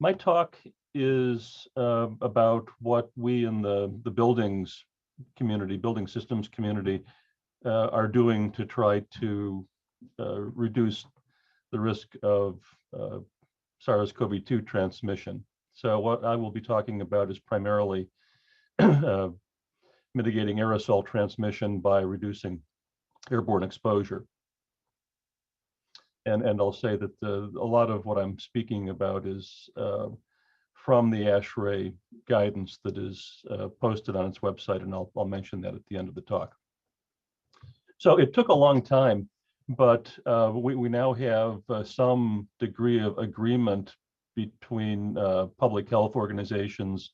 My talk is about what we in the buildings community, building systems community, are doing to try to reduce the risk of SARS-CoV-2 transmission. So what I will be talking about is primarily mitigating aerosol transmission by reducing airborne exposure. And I'll say that a lot of what I'm speaking about is from the FASHRAE guidance that is posted on its website, and I'll mention that at the end of the talk. So it took a long time, but we now have some degree of agreement between public health organizations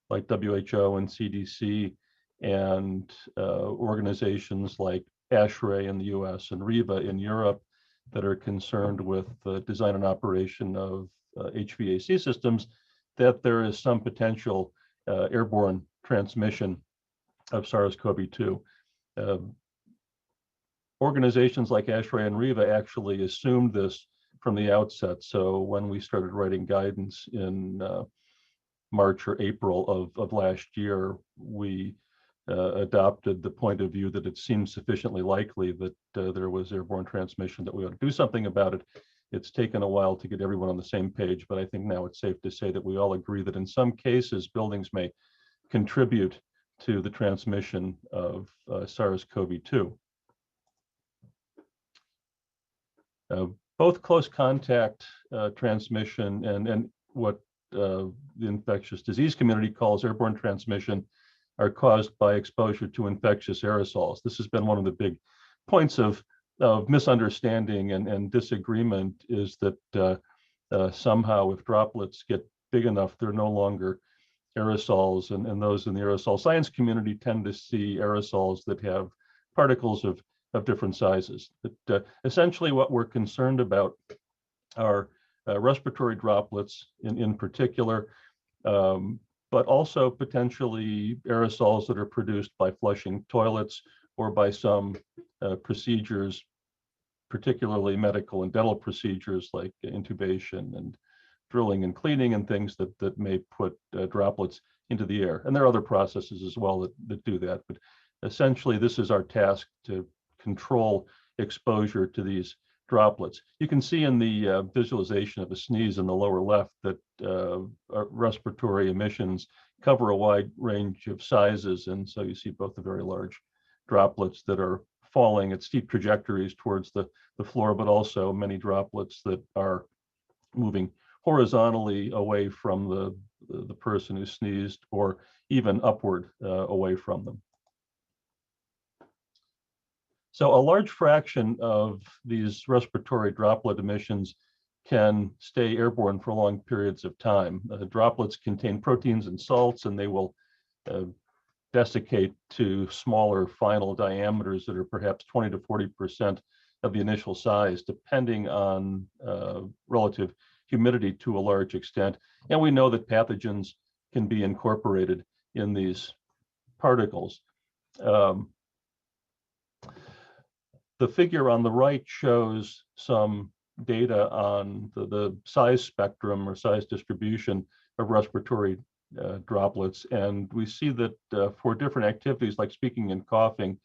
like WHO and CDC and organizations like FASHRAE in the US and REVA in Europe that are concerned with the design and operation of HVAC systems, that there is some potential airborne transmission of SARS-CoV-2. Organizations like FASHRAE and REVA actually assumed this from the outset. So when we started writing guidance in March or April of last year, we adopted the point of view that it seemed sufficiently likely that there was airborne transmission that we ought to do something about it. It's taken a while to get everyone on the same page, but I think now it's safe to say that we all agree that in some cases buildings may contribute to the transmission of SARS-CoV-2. Both close contact transmission and what the infectious disease community calls airborne transmission are caused by exposure to infectious aerosols. This has been one of the big points of misunderstanding and disagreement, is that somehow if droplets get big enough, they're no longer aerosols, and those in the aerosol science community tend to see aerosols that have particles of different sizes. But essentially what we're concerned about are respiratory droplets in particular, but also potentially aerosols that are produced by flushing toilets or by some procedures, particularly medical and dental procedures like intubation and drilling and cleaning and things that may put droplets into the air. And there are other processes as well that do that. But essentially, this is our task to control exposure to these droplets. You can see in the visualization of a sneeze in the lower left that respiratory emissions cover a wide range of sizes. And so you see both the very large droplets that are falling at steep trajectories towards the floor, but also many droplets that are moving horizontally away from the person who sneezed, or even upward away from them. So a large fraction of these respiratory droplet emissions can stay airborne for long periods of time. Droplets contain proteins and salts, and they will desiccate to smaller final diameters that are perhaps 20 to 40% of the initial size, depending on relative humidity to a large extent. And we know that pathogens can be incorporated in these particles. The figure on the right shows some data on the size spectrum or size distribution of respiratory droplets. And we see that for different activities like speaking and coughing,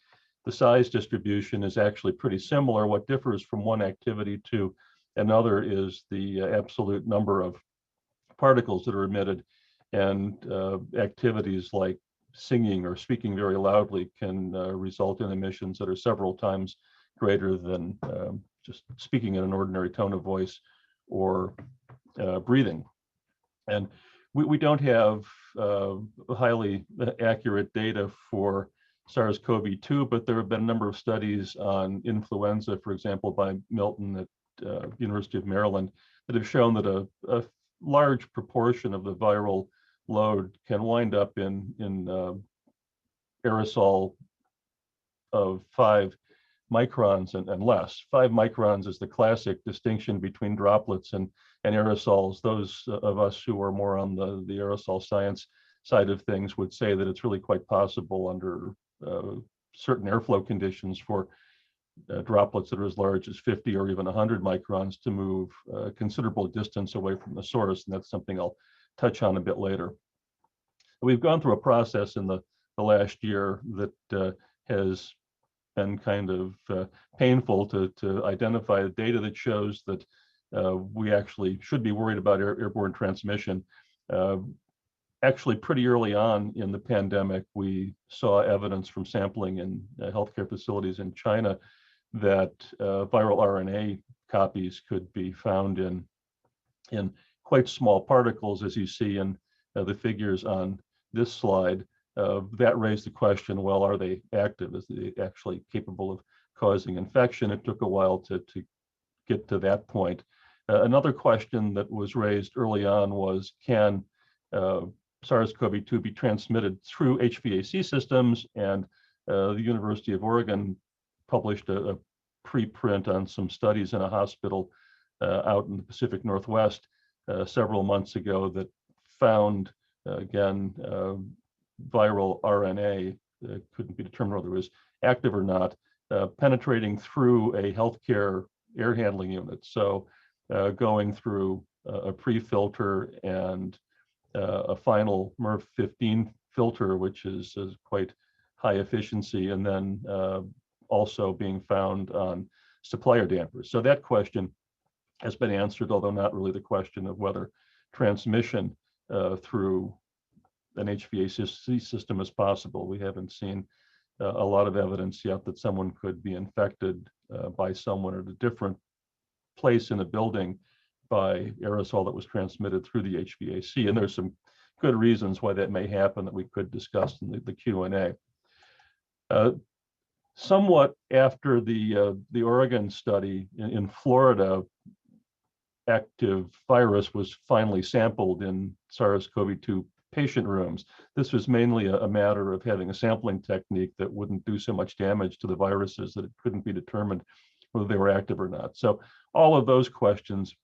the size distribution is actually pretty similar. What differs from one activity to another is the absolute number of particles that are emitted, and activities like singing or speaking very loudly can result in emissions that are several times greater than just speaking in an ordinary tone of voice or breathing. And we don't have highly accurate data for SARS-CoV-2, but there have been a number of studies on influenza, for example, by Milton at University of Maryland, that have shown that a large proportion of the viral load can wind up in aerosol of 5 microns and less. 5 microns is the classic distinction between droplets and aerosols. Those of us who are more on the aerosol science side of things would say that it's really quite possible under certain airflow conditions for droplets that are as large as 50 or even 100 microns to move a considerable distance away from the source, and that's something I'll touch on a bit later. We've gone through a process in the last year that has been kind of painful to identify the data that shows that we actually should be worried about airborne transmission. Actually, pretty early on in the pandemic, we saw evidence from sampling in healthcare facilities in China that viral RNA copies could be found in quite small particles, as you see in the figures on this slide. That raised the question, well, are they active? Is they actually capable of causing infection? It took a while to get to that point. Another question that was raised early on was, can SARS-CoV-2 be transmitted through HVAC systems? And the University of Oregon published a preprint on some studies in a hospital out in the Pacific Northwest several months ago that found, again, viral RNA, couldn't be determined whether it was active or not, penetrating through a healthcare air handling unit. So going through a pre-filter and a final MERV 15 filter, which is quite high efficiency, and then also being found on supplier dampers. So that question has been answered, although not really the question of whether transmission through an HVAC system is possible. We haven't seen a lot of evidence yet that someone could be infected by someone at a different place in the building by aerosol that was transmitted through the HVAC. And there's some good reasons why that may happen that we could discuss in the Q&A. Somewhat after the Oregon study in Florida, active virus was finally sampled in SARS-CoV-2 patient rooms. This was mainly a matter of having a sampling technique that wouldn't do so much damage to the viruses that it couldn't be determined whether they were active or not. So all of those questions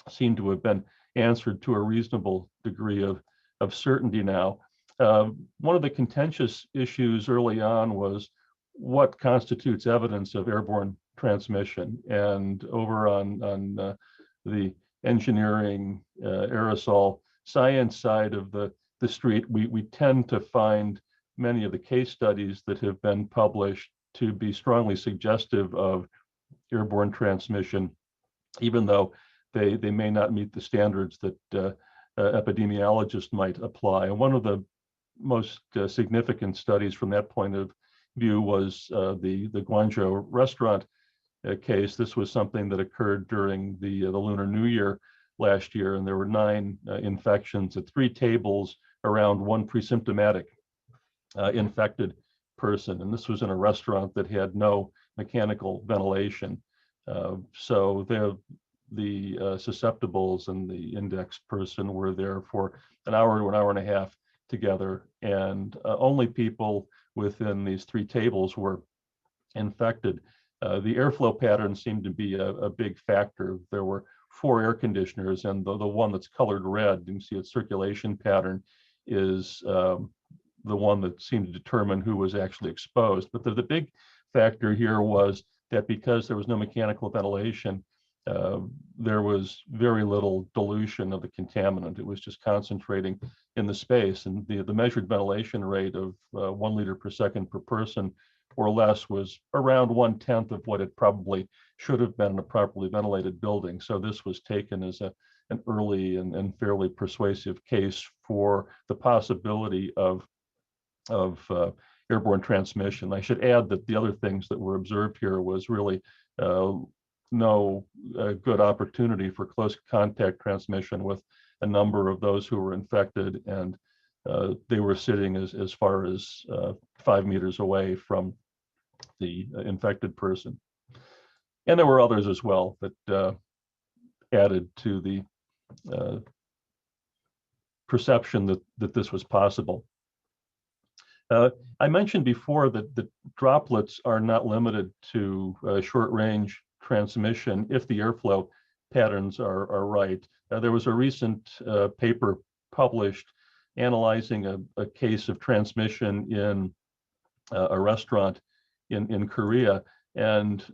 seem to have been answered to a reasonable degree of certainty now. One of the contentious issues early on was what constitutes evidence of airborne transmission. And over on the engineering aerosol science side of the street, we tend to find many of the case studies that have been published to be strongly suggestive of airborne transmission, even though they may not meet the standards that epidemiologists might apply. And one of the most significant studies from that point of view was the Guangzhou restaurant case. This was something that occurred during the Lunar New Year last year, and there were 9 infections at 3 tables around 1 pre-symptomatic infected person. And this was in a restaurant that had no mechanical ventilation. So the susceptibles and the index person were there for an hour to an hour and a half together, and only people within these 3 tables were infected. The airflow pattern seemed to be a big factor. There were 4 air conditioners, and the one that's colored red, you can see its circulation pattern is the one that seemed to determine who was actually exposed. But the big factor here was that because there was no mechanical ventilation, there was very little dilution of the contaminant. It was just concentrating in the space, and the measured ventilation rate of 1 liter per second per person or less was around 1/10 of what it probably should have been in a properly ventilated building. So this was taken as an early and fairly persuasive case for the possibility of airborne transmission. I should add that the other things that were observed here was really no good opportunity for close contact transmission with a number of those who were infected, and they were sitting as far as 5 meters away from the infected person. And there were others as well that added to the perception that this was possible. I mentioned before that the droplets are not limited to short-range transmission if the airflow patterns are right. There was a recent paper published analyzing a case of transmission in a restaurant in Korea, and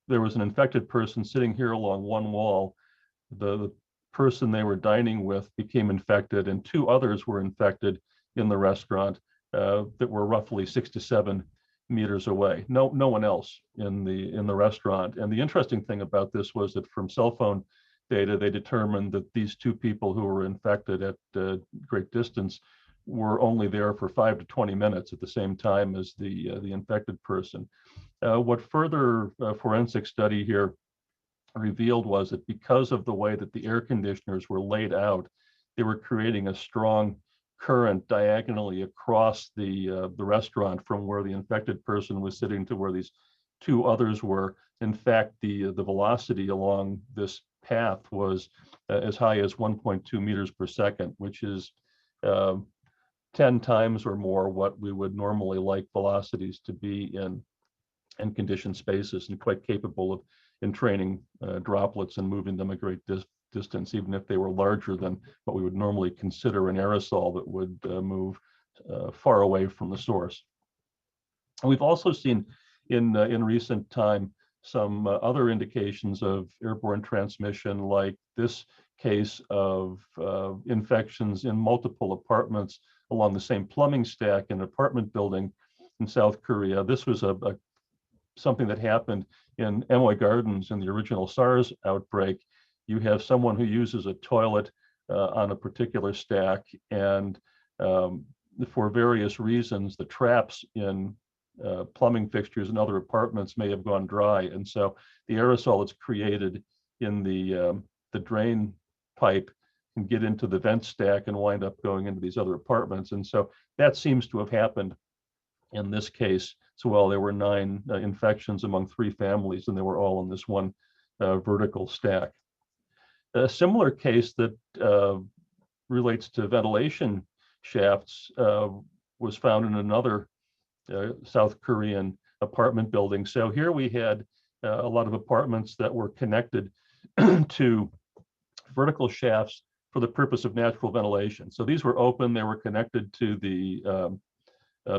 there was an infected person sitting here along one wall. The person they were dining with became infected, and two others were infected in the restaurant that were roughly 6 to 7 meters away. No one else in the restaurant. And the interesting thing about this was that from cell phone data, they determined that these two people who were infected at great distance were only there for 5 to 20 minutes at the same time as the infected person. What further forensic study here revealed was that because of the way that the air conditioners were laid out, they were creating a strong current diagonally across the restaurant from where the infected person was sitting to where these two others were. In fact, the velocity along this path was as high as 1.2 meters per second, which is 10 times or more what we would normally like velocities to be in conditioned spaces, and quite capable of entraining droplets and moving them a great distance, even if they were larger than what we would normally consider an aerosol that would move far away from the source. And we've also seen in recent time some other indications of airborne transmission, like this case of infections in multiple apartments along the same plumbing stack in an apartment building in South Korea. This was something that happened in Amoy Gardens in the original SARS outbreak. You have someone who uses a toilet on a particular stack, and for various reasons, the traps in plumbing fixtures and other apartments may have gone dry, and so the aerosol that's created in the drain pipe can get into the vent stack and wind up going into these other apartments. And so that seems to have happened in this case. So while there were 9 infections among 3 families, and they were all in this one vertical stack. A similar case that relates to ventilation shafts was found in another South Korean apartment building. So here we had a lot of apartments that were connected to vertical shafts for the purpose of natural ventilation. So these were open, they were connected to the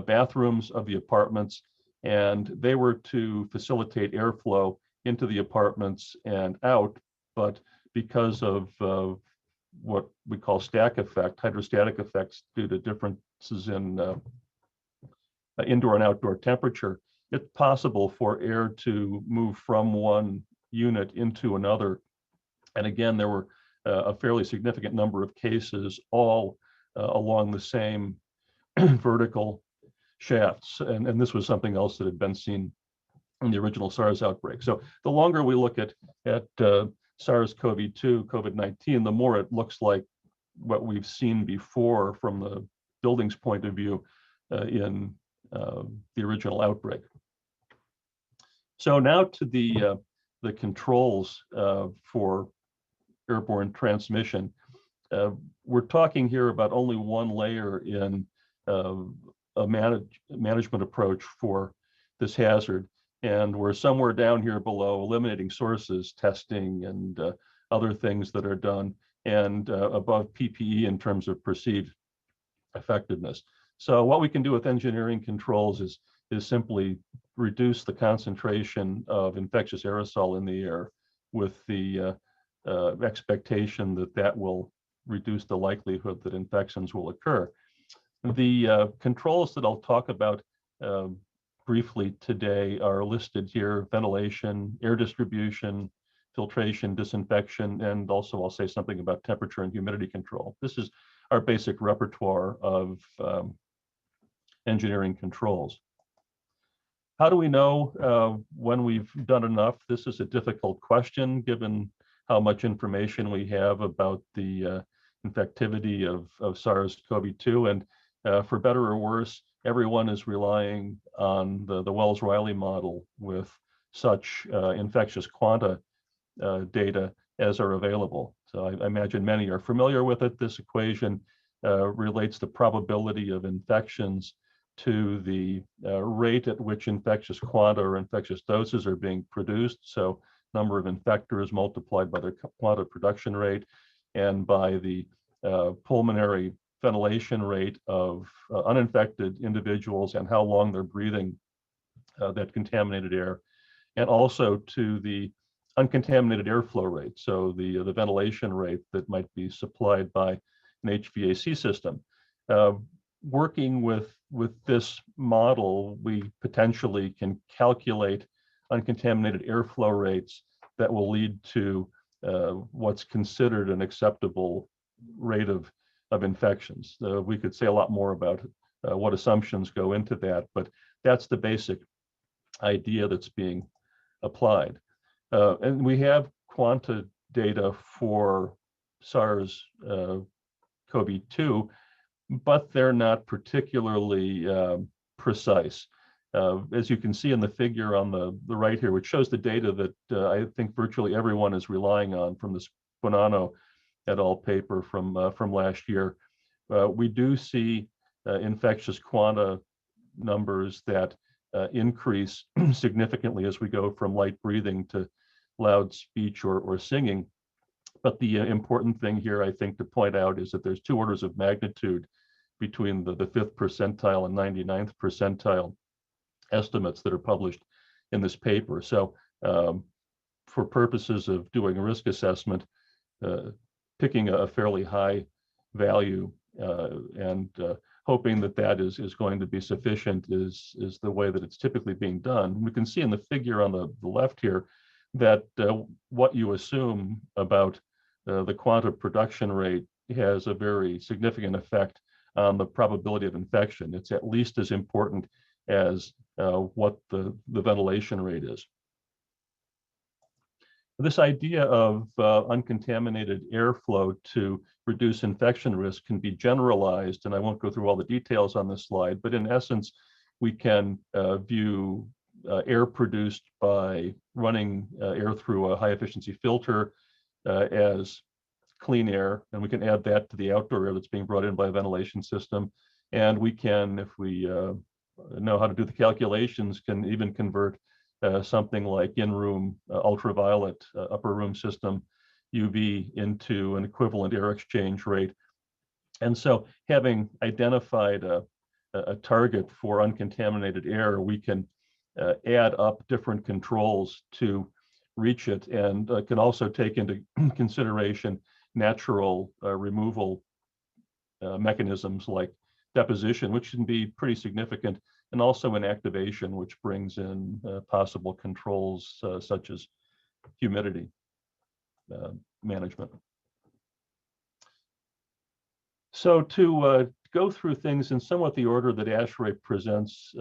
bathrooms of the apartments, and they were to facilitate airflow into the apartments and out. But because of what we call stack effect, hydrostatic effects due to differences in indoor and outdoor temperature, it's possible for air to move from one unit into another. And again, there were a fairly significant number of cases all along the same vertical shafts. And this was something else that had been seen in the original SARS outbreak. So the longer we look at SARS-CoV-2, COVID-19, the more it looks like what we've seen before from the building's point of view in the original outbreak. So now to the controls for airborne transmission. We're talking here about only one layer in a management approach for this hazard, and we're somewhere down here below eliminating sources, testing, and other things that are done, and above PPE in terms of perceived effectiveness. So what we can do with engineering controls is simply reduce the concentration of infectious aerosol in the air, with the expectation that that will reduce the likelihood that infections will occur. The controls that I'll talk about briefly today are listed here: ventilation, air distribution, filtration, disinfection, and also I'll say something about temperature and humidity control. This is our basic repertoire of engineering controls. How do we know when we've done enough? This is a difficult question given how much information we have about the infectivity of SARS-CoV-2, and for better or worse, everyone is relying on the Wells-Riley model with such infectious quanta data as are available. So I imagine many are familiar with it. This equation relates the probability of infections to the rate at which infectious quanta or infectious doses are being produced. So number of infectors multiplied by their quanta production rate, and by the pulmonary ventilation rate of uninfected individuals and how long they're breathing that contaminated air, and also to the uncontaminated airflow rate, so the ventilation rate that might be supplied by an HVAC system. Working with this model, we potentially can calculate uncontaminated airflow rates that will lead to what's considered an acceptable rate of infections. We could say a lot more about what assumptions go into that, but that's the basic idea that's being applied. And we have Quanta data for SARS-CoV-2, but they're not particularly precise. As you can see in the figure on the right here, which shows the data that I think virtually everyone is relying on from this Bonanno et al. Paper from last year, we do see infectious Quanta numbers that increase significantly as we go from light breathing to loud speech or singing. But the important thing here, I think, to point out is that there's 2 orders of magnitude between the 5th percentile and 99th percentile estimates that are published in this paper. So for purposes of doing a risk assessment, picking a fairly high value and hoping that that is going to be sufficient is the way that it's typically being done. We can see in the figure on the left here that what you assume about the Quanta production rate has a very significant effect on the probability of infection. It's at least as important as what the ventilation rate is. This idea of uncontaminated airflow to reduce infection risk can be generalized, and I won't go through all the details on this slide, but in essence, we can view air produced by running air through a high efficiency filter as clean air, and we can add that to the outdoor air that's being brought in by a ventilation system. And we can, if we know how to do the calculations, can even convert something like in-room ultraviolet upper room system UV into an equivalent air exchange rate. And so having identified a target for uncontaminated air, we can add up different controls to reach it, and can also take into consideration natural removal mechanisms like deposition, which can be pretty significant, and also inactivation, which brings in possible controls such as humidity management. So to go through things in somewhat the order that FASHRAE presents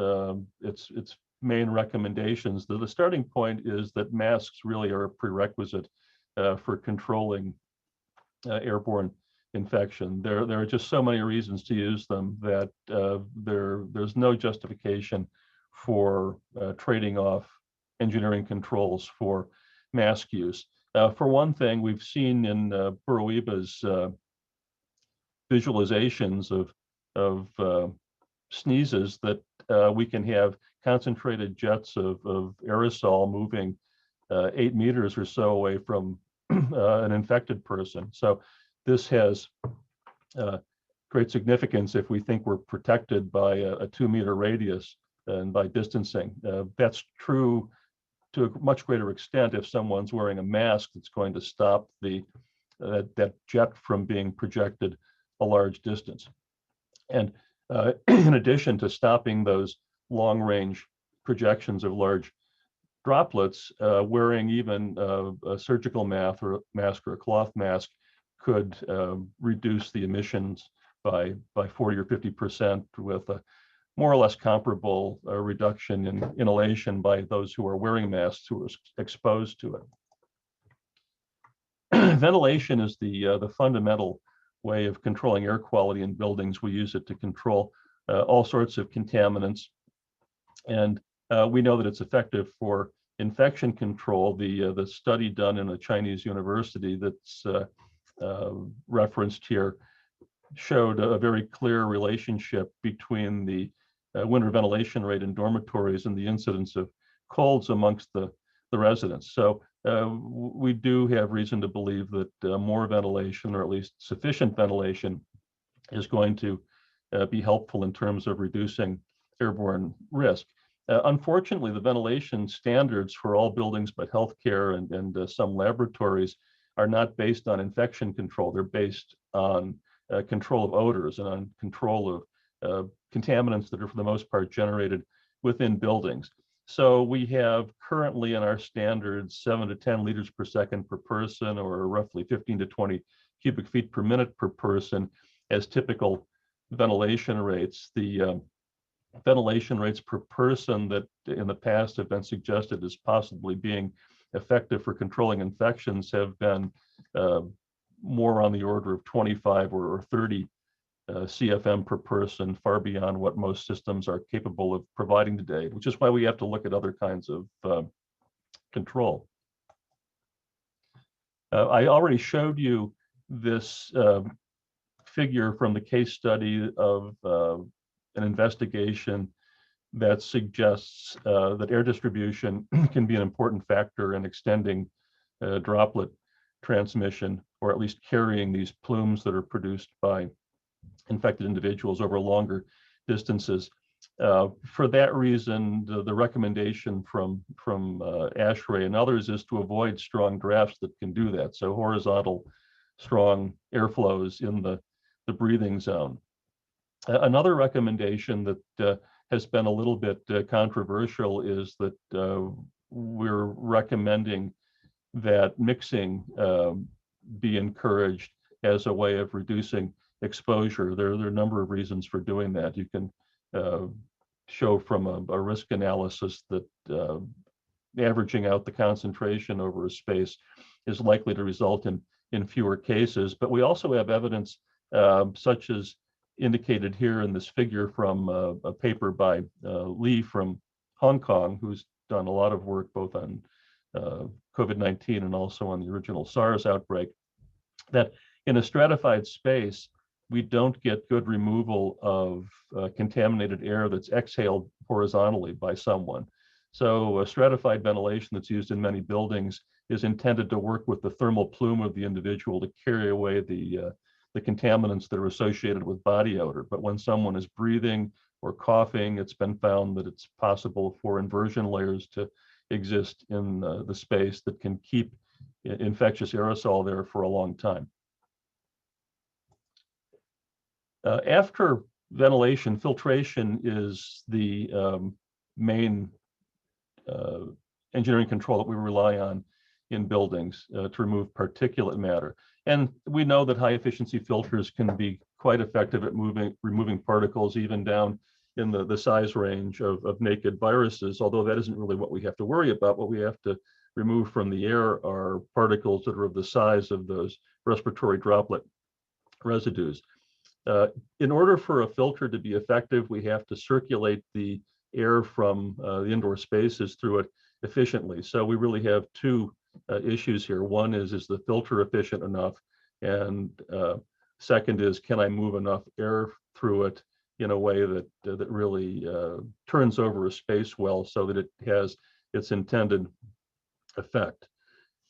its main recommendations, the starting point is that masks really are a prerequisite for controlling airborne infection. There are just so many reasons to use them that there's no justification for trading off engineering controls for mask use. For one thing, we've seen in Buroiba's visualizations of sneezes that we can have concentrated jets of aerosol moving 8 meters or so away from an infected person. So this has great significance if we think we're protected by a 2-meter radius and by distancing. That's true to a much greater extent if someone's wearing a mask that's going to stop that jet from being projected a large distance. And in addition to stopping those long-range projections of large droplets, wearing even a surgical mask or a cloth mask could reduce the emissions by 40 or 50% with a more or less comparable reduction in inhalation by those who are wearing masks who are exposed to it. Ventilation is the fundamental way of controlling air quality in buildings. We use it to control all sorts of contaminants, and we know that it's effective for infection control. The study done in a Chinese university that's referenced here showed a very clear relationship between the winter ventilation rate in dormitories and the incidence of colds amongst the residents. So we do have reason to believe that more ventilation, or at least sufficient ventilation, is going to be helpful in terms of reducing airborne risk. Unfortunately, the ventilation standards for all buildings but healthcare and some laboratories are not based on infection control. They're based on control of odors and on control of contaminants that are for the most part generated within buildings. So we have currently in our standards 7 to 10 liters per second per person, or roughly 15 to 20 cubic feet per minute per person as typical ventilation rates. The ventilation rates per person that in the past have been suggested as possibly being effective for controlling infections have been more on the order of 25 or 30 CFM per person, far beyond what most systems are capable of providing today, which is why we have to look at other kinds of control. I already showed you this figure from the case study of an investigation that suggests that air distribution can be an important factor in extending droplet transmission, or at least carrying these plumes that are produced by infected individuals over longer distances. For that reason, the recommendation from FASHRAE and others is to avoid strong drafts that can do that. So horizontal, strong airflows in the breathing zone. Another recommendation that has been a little bit controversial is that we're recommending that mixing be encouraged as a way of reducing exposure. There are a number of reasons for doing that. You can show from a risk analysis that averaging out the concentration over a space is likely to result in fewer cases. But we also have evidence such as indicated here in this figure from a paper by Lee from Hong Kong, who's done a lot of work both on COVID-19 and also on the original SARS outbreak, that in a stratified space, we don't get good removal of contaminated air that's exhaled horizontally by someone. So stratified ventilation that's used in many buildings is intended to work with the thermal plume of the individual to carry away the contaminants that are associated with body odor. But when someone is breathing or coughing, it's been found that it's possible for inversion layers to exist in the space that can keep infectious aerosol there for a long time. After ventilation, filtration is the main engineering control that we rely on in buildings to remove particulate matter. And we know that high efficiency filters can be quite effective at removing particles even down in the size range of naked viruses, although that isn't really what we have to worry about. What we have to remove from the air are particles that are of the size of those respiratory droplet residues. In order for a filter to be effective, we have to circulate the air from the indoor spaces through it efficiently. So we really have two issues here. One is the filter efficient enough? And second is, can I move enough air through it in a way that really turns over a space well so that it has its intended effect?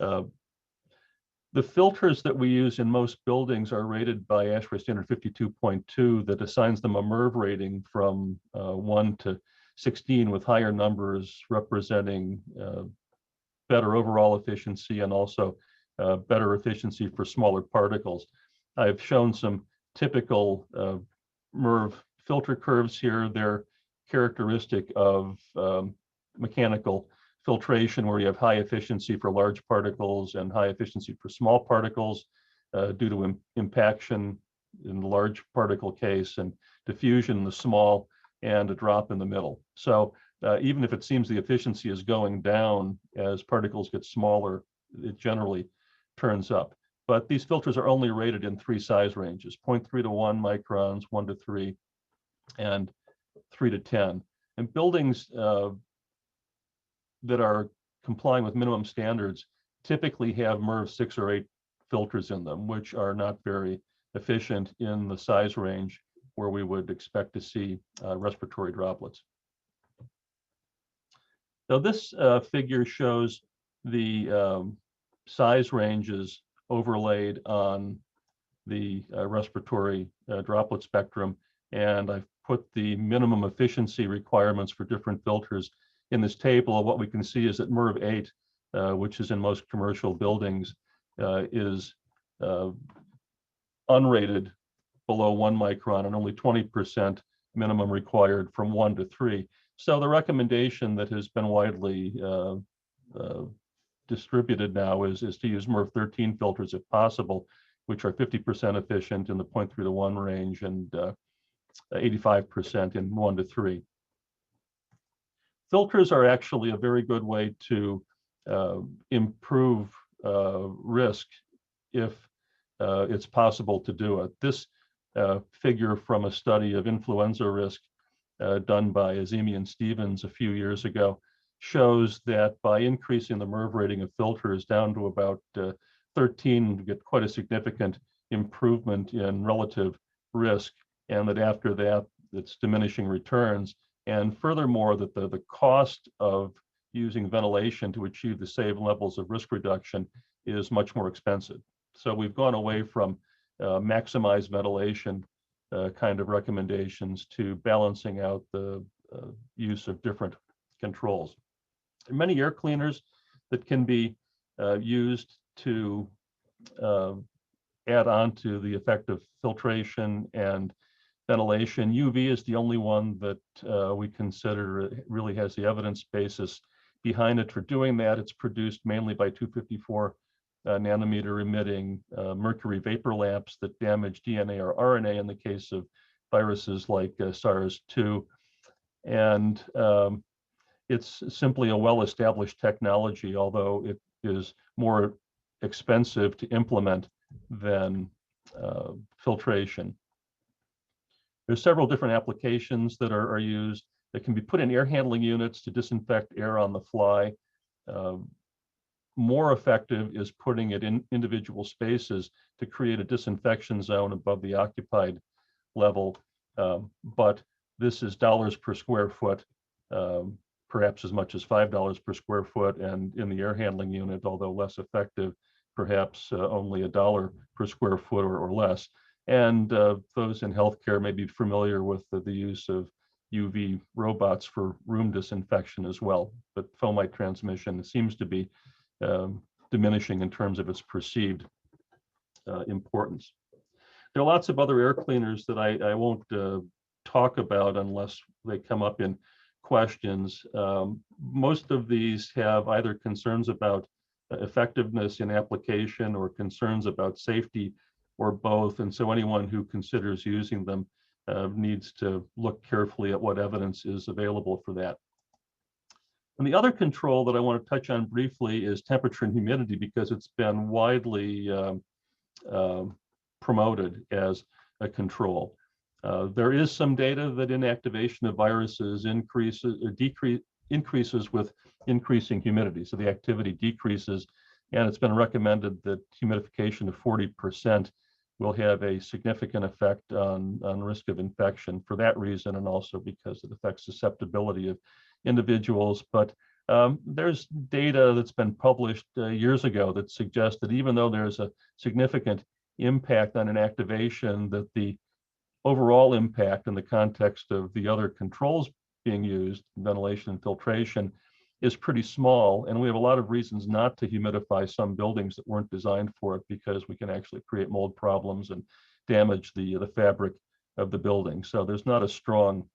The filters that we use in most buildings are rated by ASHRAE standard 52.2 that assigns them a MERV rating from 1 to 16, with higher numbers representing better overall efficiency and also better efficiency for smaller particles. I've shown some typical MERV filter curves here. They're characteristic of mechanical filtration, where you have high efficiency for large particles and high efficiency for small particles due to impaction in the large particle case and diffusion in the small, and a drop in the middle. So even if it seems the efficiency is going down as particles get smaller, it generally turns up. But these filters are only rated in 3 size ranges: 0.3 to 1 microns, 1 to 3, and 3 to 10. And buildings that are complying with minimum standards typically have MERV 6 or 8 filters in them, which are not very efficient in the size range where we would expect to see respiratory droplets. Now this figure shows the size ranges overlaid on the respiratory droplet spectrum, and I've put the minimum efficiency requirements for different filters in this table. What we can see is that MERV 8, which is in most commercial buildings, is unrated below 1 micron and only 20% minimum required from 1 to 3. So the recommendation that has been widely distributed now is to use MERV 13 filters if possible, which are 50% efficient in the 0.3 to 1 range and 85% in 1 to 3. Filters are actually a very good way to improve risk if it's possible to do it. This figure from a study of influenza risk done by Azimi and Stevens a few years ago shows that by increasing the MERV rating of filters down to about 13, you get quite a significant improvement in relative risk, and that after that, it's diminishing returns. And furthermore, that the cost of using ventilation to achieve the same levels of risk reduction is much more expensive. So we've gone away from maximize ventilation kind of recommendations to balancing out the use of different controls. There are many air cleaners that can be used to add on to the effect of filtration and ventilation. UV is the only one that we consider really has the evidence basis behind it for doing that. It's produced mainly by 254 nanometer emitting mercury vapor lamps that damage DNA or RNA in the case of viruses like SARS-2. And it's simply a well-established technology, although it is more expensive to implement than filtration. There's several different applications that are used that can be put in air handling units to disinfect air on the fly. More effective is putting it in individual spaces to create a disinfection zone above the occupied level. But this is dollars per square foot, perhaps as much as $5 per square foot, and in the air handling unit, although less effective, perhaps only $1 per square foot or less. And those in healthcare may be familiar with the use of UV robots for room disinfection as well. But fomite transmission seems to be diminishing in terms of its perceived importance. There are lots of other air cleaners that I won't talk about unless they come up in questions. Most of these have either concerns about effectiveness in application or concerns about safety, or both. And so anyone who considers using them needs to look carefully at what evidence is available for that. And the other control that I want to touch on briefly is temperature and humidity, because it's been widely promoted as a control. There is some data that inactivation of viruses increases with increasing humidity. So the activity decreases, and it's been recommended that humidification of 40% will have a significant effect on risk of infection for that reason, and also because it affects susceptibility of individuals. But there's data that's been published years ago that suggests that even though there's a significant impact on inactivation, that the overall impact in the context of the other controls being used, ventilation and filtration, is pretty small. And we have a lot of reasons not to humidify some buildings that weren't designed for it, because we can actually create mold problems and damage the fabric of the building. So there's not a strong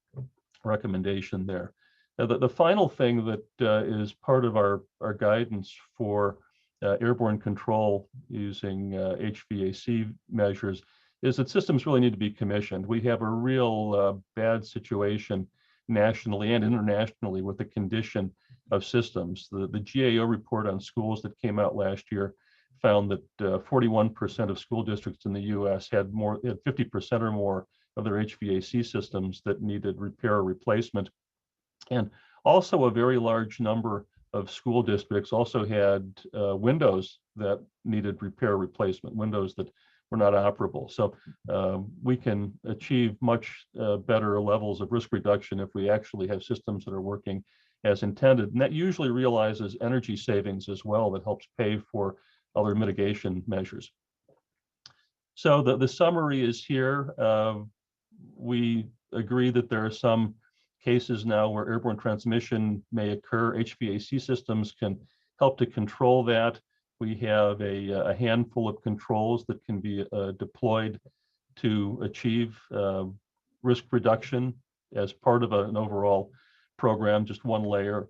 recommendation there. Now, the final thing that is part of our guidance for airborne control using HVAC measures is that systems really need to be commissioned. We have a real bad situation nationally and internationally with the condition of systems. The GAO report on schools that came out last year found that 41% of school districts in the US had 50% or more of their HVAC systems that needed repair or replacement. And also a very large number of school districts also had windows that needed repair or replacement, windows that were not operable. So we can achieve much better levels of risk reduction if we actually have systems that are working as intended. And that usually realizes energy savings as well, that helps pay for other mitigation measures. So the summary is here. We agree that there are some cases now where airborne transmission may occur. HVAC systems can help to control that. We have a handful of controls that can be deployed to achieve risk reduction as part of an overall program, just one layer.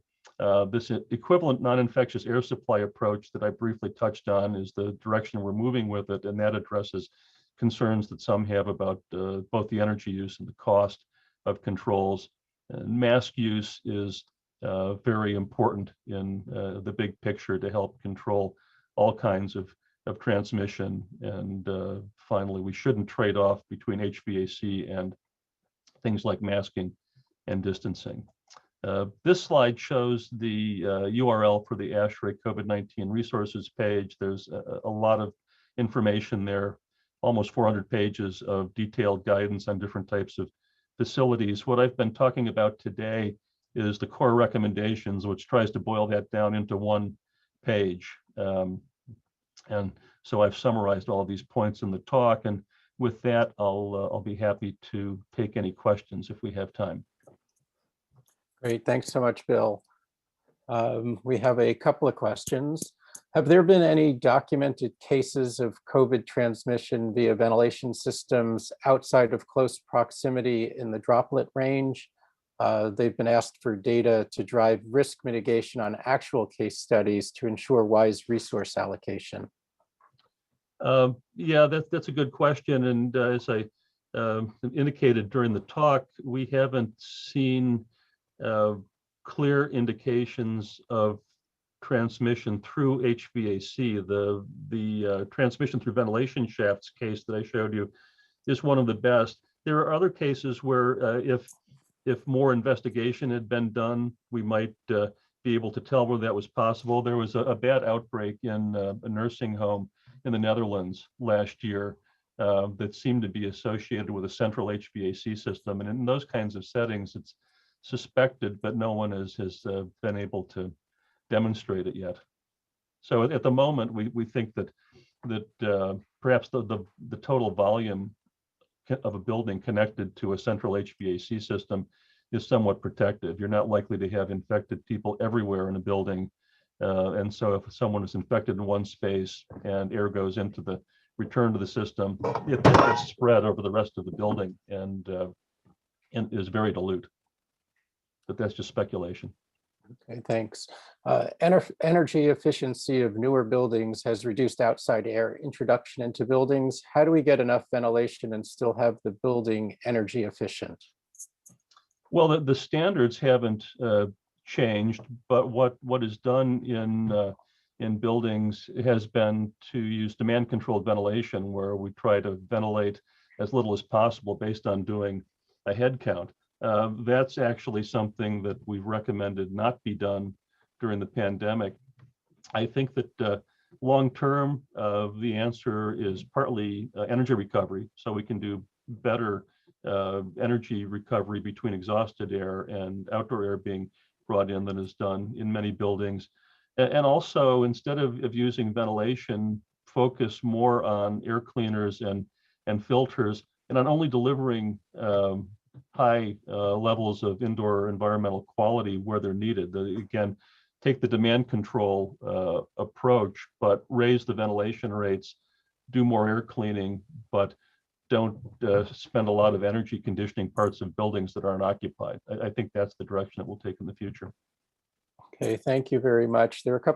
This equivalent non-infectious air supply approach that I briefly touched on is the direction we're moving with it, and that addresses concerns that some have about both the energy use and the cost of controls. And mask use is very important in the big picture to help control all kinds of transmission. And finally, we shouldn't trade off between HVAC and things like masking and distancing. This slide shows the URL for the FASHRAE COVID-19 Resources page. There's a lot of information there, almost 400 pages of detailed guidance on different types of facilities. What I've been talking about today is the core recommendations, which tries to boil that down into one page. And so I've summarized all of these points in the talk. And with that, I'll be happy to take any questions if we have time. Great, thanks so much, Bill. We have a couple of questions. Have there been any documented cases of COVID transmission via ventilation systems outside of close proximity in the droplet range? They've been asked for data to drive risk mitigation on actual case studies to ensure wise resource allocation. Yeah, that's a good question. And as I indicated during the talk, we haven't seen clear indications of transmission through HVAC. The transmission through ventilation shafts case that I showed you is one of the best. There are other cases where if more investigation had been done, we might be able to tell whether that was possible. There was a bad outbreak in a nursing home in the Netherlands last year that seemed to be associated with a central HVAC system. And in those kinds of settings, it's suspected, but no one has been able to demonstrate it yet. So at the moment, we think that perhaps the total volume of a building connected to a central HVAC system is somewhat protective. You're not likely to have infected people everywhere in a building. And so if someone is infected in one space and air goes into the return to the system, it gets spread over the rest of the building and is very dilute. But that's just speculation. Okay, thanks. Energy efficiency of newer buildings has reduced outside air introduction into buildings. How do we get enough ventilation and still have the building energy efficient? Well, the standards haven't changed, but what is done in buildings has been to use demand controlled ventilation, where we try to ventilate as little as possible based on doing a head count. That's actually something that we've recommended not be done during the pandemic. I think that long term, the answer is partly energy recovery, so we can do better energy recovery between exhausted air and outdoor air being brought in than is done in many buildings. And also, instead of using ventilation, focus more on air cleaners and filters, and on only delivering high levels of indoor environmental quality where they're needed. Again, take the demand control approach, but raise the ventilation rates, do more air cleaning, but don't spend a lot of energy conditioning parts of buildings that aren't occupied. I think that's the direction it will take in the future. Okay, thank you very much. There are a couple